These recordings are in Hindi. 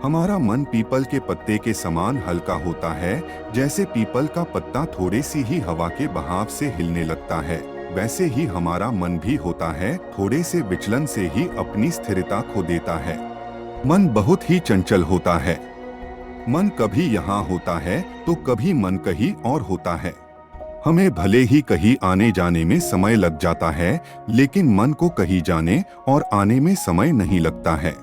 हमारा मन पीपल के पत्ते के समान हल्का होता है। जैसे पीपल का पत्ता थोड़ी सी ही हवा के बहाव से हिलने लगता है, वैसे ही हमारा मन भी होता है, थोड़े से विचलन से ही अपनी स्थिरता खो देता है। मन बहुत ही चंचल होता है। मन कभी यहाँ होता है तो कभी मन कहीं और होता है। हमें भले ही कहीं आने जाने में समय लग जाता है, लेकिन मन को कहीं जाने और आने में समय नहीं लगता है।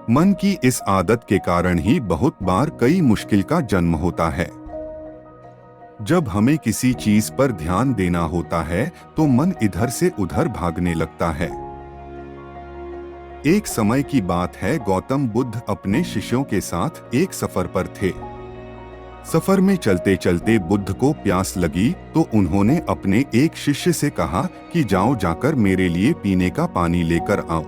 मन की इस आदत के कारण ही बहुत बार कई मुश्किल का जन्म होता है। जब हमें किसी चीज पर ध्यान देना होता है तो मन इधर से उधर भागने लगता है। एक समय की बात है, गौतम बुद्ध अपने शिष्यों के साथ एक सफर पर थे। सफर में चलते चलते बुद्ध को प्यास लगी तो उन्होंने अपने एक शिष्य से कहा कि जाओ जाकर मेरे लिए पीने का पानी लेकर आओ।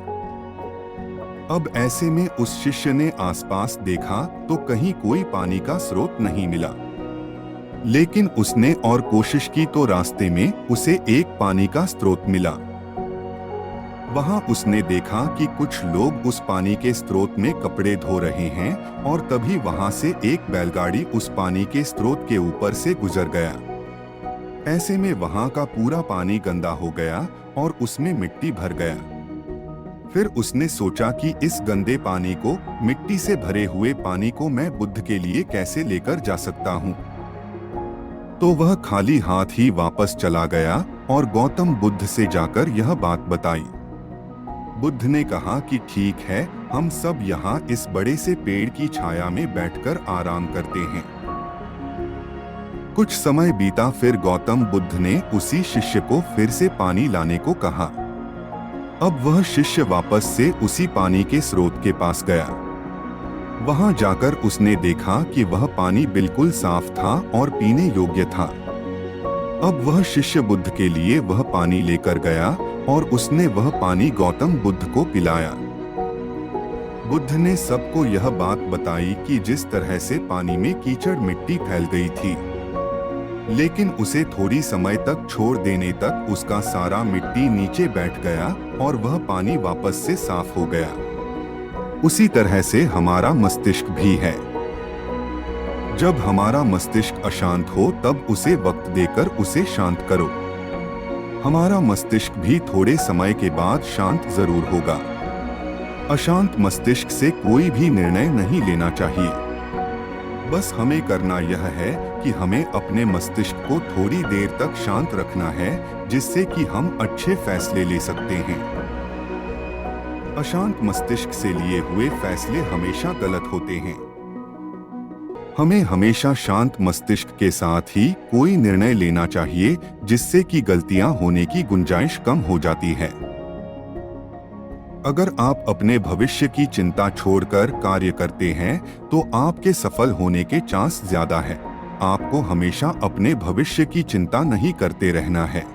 अब ऐसे में उस शिष्य ने आसपास देखा तो कहीं कोई पानी का स्रोत नहीं मिला, लेकिन उसने और कोशिश की तो रास्ते में उसे एक पानी का स्रोत मिला। वहां उसने देखा कि कुछ लोग उस पानी के स्रोत में कपड़े धो रहे हैं और तभी वहां से एक बैलगाड़ी उस पानी के स्रोत के ऊपर से गुजर गया। ऐसे में वहां का पूरा पानी गंदा हो गया और उसमें मिट्टी भर गया। फिर उसने सोचा कि इस गंदे पानी को, मिट्टी से भरे हुए पानी को मैं बुद्ध के लिए कैसे लेकर जा सकता हूँ। तो वह खाली हाथ ही वापस चला गया और गौतम बुद्ध से जाकर यह बात बताई। बुद्ध ने कहा कि ठीक है, हम सब यहाँ इस बड़े से पेड़ की छाया में बैठकर आराम करते हैं। कुछ समय बीता, फिर गौतम बुद्ध ने उसी शिष्य को फिर से पानी लाने को कहा। अब वह शिष्य वापस से उसी पानी के स्रोत के पास गया। वहां जाकर उसने देखा कि वह पानी बिल्कुल साफ था और पीने योग्य था। अब वह शिष्य बुद्ध के लिए वह पानी लेकर गया और उसने वह पानी गौतम बुद्ध को पिलाया। बुद्ध ने सबको यह बात बताई कि जिस तरह से पानी में कीचड़ मिट्टी फैल गई थी, लेकिन उसे थोड़ी समय तक छोड़ देने तक उसका सारा मिट्टी नीचे बैठ गया और वह पानी वापस से साफ हो गया। उसी तरह से हमारा मस्तिष्क भी है। जब हमारा मस्तिष्क अशांत हो तब उसे वक्त देकर उसे शांत करो। हमारा मस्तिष्क भी थोड़े समय के बाद शांत जरूर होगा। अशांत मस्तिष्क से कोई भी निर्णय नहीं लेना चाहिए। बस हमें करना यह है कि हमें अपने मस्तिष्क को थोड़ी देर तक शांत रखना है, जिससे कि हम अच्छे फैसले ले सकते हैं। अशांत मस्तिष्क से लिए हुए फैसले हमेशा गलत होते हैं। हमें हमेशा शांत मस्तिष्क के साथ ही कोई निर्णय लेना चाहिए, जिससे कि गलतियां होने की गुंजाइश कम हो जाती है। अगर आप अपने भविष्य की चिंता छोड़कर कार्य करते हैं तो आपके सफल होने के चांस ज्यादा है। आपको हमेशा अपने भविष्य की चिंता नहीं करते रहना है।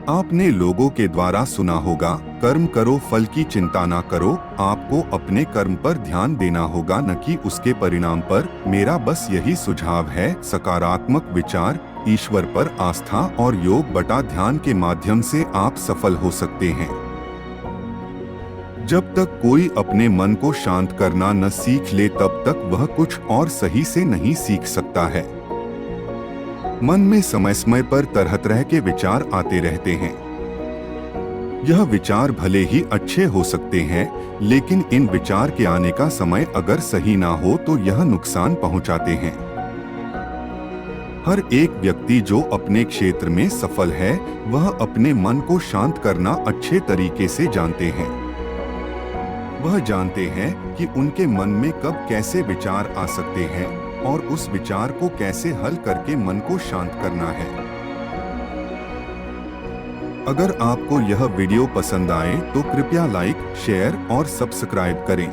आपने लोगों के द्वारा सुना होगा, कर्म करो फल की चिंता ना करो। आपको अपने कर्म पर ध्यान देना होगा, न कि उसके परिणाम पर। मेरा बस यही सुझाव है, सकारात्मक विचार, ईश्वर पर आस्था और योग बटा ध्यान के माध्यम से आप सफल हो सकते हैं। जब तक कोई अपने मन को शांत करना न सीख ले तब तक वह कुछ और सही से नहीं सीख सकता है। मन में समय समय पर तरह तरह के विचार आते रहते हैं। यह विचार भले ही अच्छे हो सकते हैं, लेकिन इन विचार के आने का समय अगर सही ना हो तो यह नुकसान पहुंचाते हैं। हर एक व्यक्ति जो अपने क्षेत्र में सफल है, वह अपने मन को शांत करना अच्छे तरीके से जानते हैं। वह जानते हैं कि उनके मन में कब कैसे विचार आ सकते हैं और उस विचार को कैसे हल करके मन को शांत करना है। अगर आपको यह वीडियो पसंद आए तो कृपया लाइक, शेयर और सब्सक्राइब करें।